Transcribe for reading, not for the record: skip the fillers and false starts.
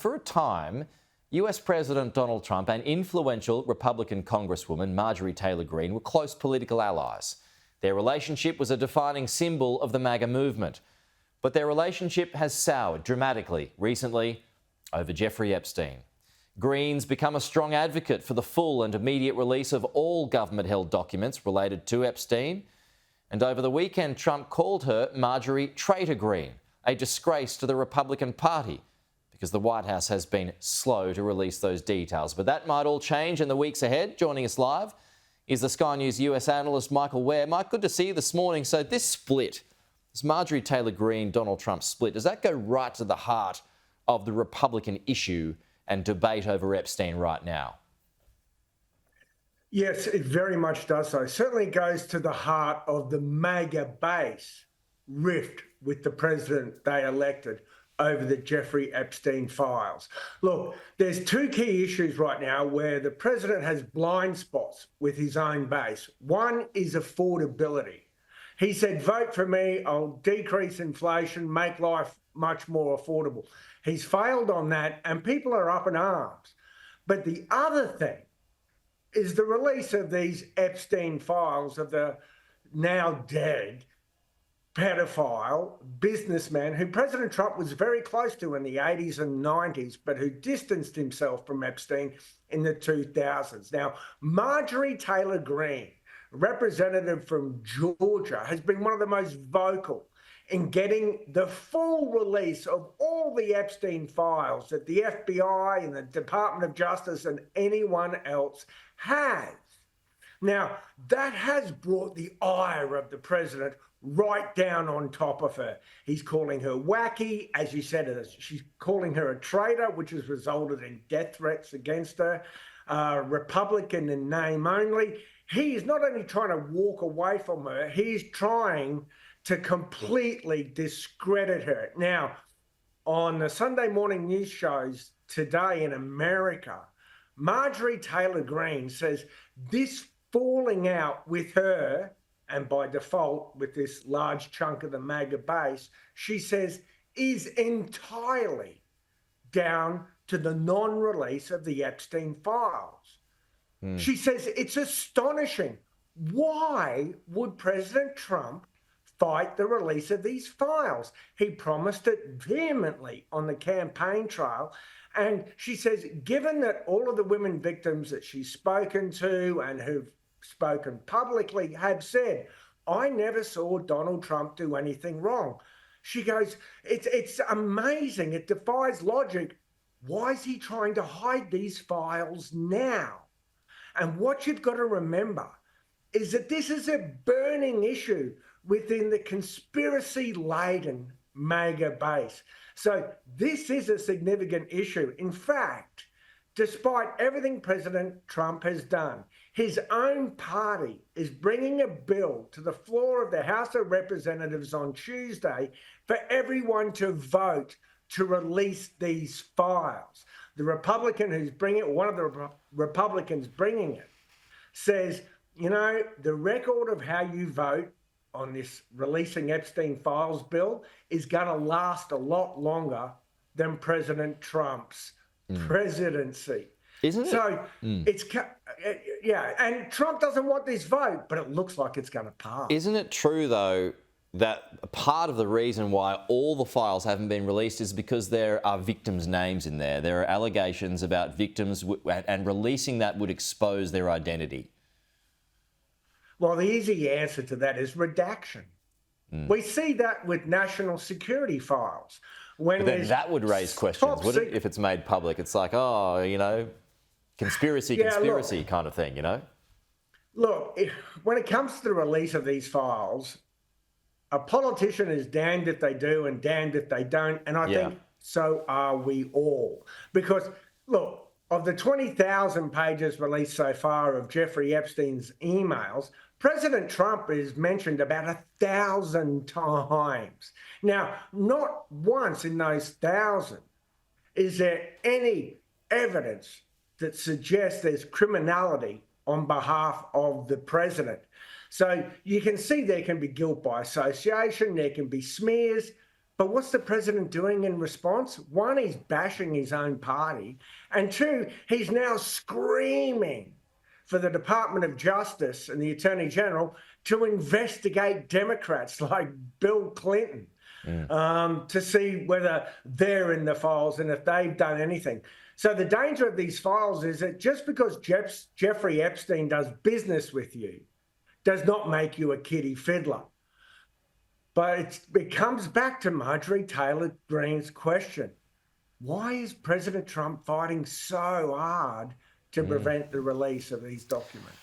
For a time, US President Donald Trump and influential Republican Congresswoman Marjorie Taylor Greene were close political allies. Their relationship was a defining symbol of the MAGA movement. But their relationship has soured dramatically recently over Jeffrey Epstein. Greene's become a strong advocate for the full and immediate release of all government-held documents related to Epstein. And over the weekend, Trump called her Marjorie Traitor Greene, a disgrace to the Republican Party, because the White House has been slow to release those details. But that might all change in the weeks ahead. Joining us live is the Sky News US Analyst Michael Ware. Mike, good to see you this morning. So this split, this Marjorie Taylor Greene, Donald Trump split, does that go right to the heart of the Republican issue and debate over Epstein right now? Yes, it very much does so. It certainly goes to the heart of the MAGA base rift with the president they elected over the Jeffrey Epstein files. Look, there's two key issues right now where the president has blind spots with his own base. One is affordability. He said, vote for me, I'll decrease inflation, make life much more affordable. He's failed on that and people are up in arms. But the other thing is the release of these Epstein files of the now dead pedophile businessman who President Trump was very close to in the 80s and 90s, but who distanced himself from Epstein in the 2000s. Now, Marjorie Taylor Greene, representative from Georgia, has been one of the most vocal in getting the full release of all the Epstein files that the FBI and the Department of Justice and anyone else has. Now, that has brought the ire of the president right down on top of her. He's calling her wacky, as you said, she's calling her a traitor, which has resulted in death threats against her, Republican in name only. He is not only trying to walk away from her, he's trying to completely discredit her. Now, on the Sunday morning news shows today in America, Marjorie Taylor Greene says this falling out with her, and by default with this large chunk of the MAGA base, she says is entirely down to the non-release of the Epstein files. She says it's astonishing. Why would President Trump fight the release of these files? He promised it vehemently on the campaign trail. And she says, given that all of the women victims that she's spoken to and who've spoken publicly have said, I never saw Donald Trump do anything wrong. She goes, it's amazing. It defies logic. Why is he trying to hide these files now? And what you've got to remember is that this is a burning issue within the conspiracy-laden MAGA base. So this is a significant issue. In fact, despite everything President Trump has done, his own party is bringing a bill to the floor of the House of Representatives on Tuesday for everyone to vote to release these files. The Republican who's bringing it, one of the Republicans bringing it, says, you know, the record of how you vote on this releasing Epstein files bill is going to last a lot longer than President Trump's presidency. Isn't it? So it's, yeah, and Trump doesn't want this vote, but it looks like it's going to pass. Isn't it true, though, that part of the reason why all the files haven't been released is because there are victims' names in there? There are allegations about victims, and releasing that would expose their identity. Well, the easy answer to that is redaction. We see that with national security files. But then that would raise questions, wouldn't it, if it's made public? It's like, oh, you know, conspiracy kind of thing, you know? Look, when it comes to the release of these files, a politician is damned if they do and damned if they don't. And I think so are we all. Because, look, of the 20,000 pages released so far of Jeffrey Epstein's emails, President Trump is mentioned about 1,000 times. Now, not once in those 1,000 is there any evidence that suggests there's criminality on behalf of the president. So you can see there can be guilt by association, there can be smears, But what's the president doing in response? One, he's bashing his own party. And two, he's now screaming for the Department of Justice and the Attorney General to investigate Democrats like Bill Clinton to see whether they're in the files and if they've done anything. So the danger of these files is that just because Jeffrey Epstein does business with you does not make you a kiddie fiddler. But it comes back to Marjorie Taylor Greene's question. Why is President Trump fighting so hard to prevent the release of these documents?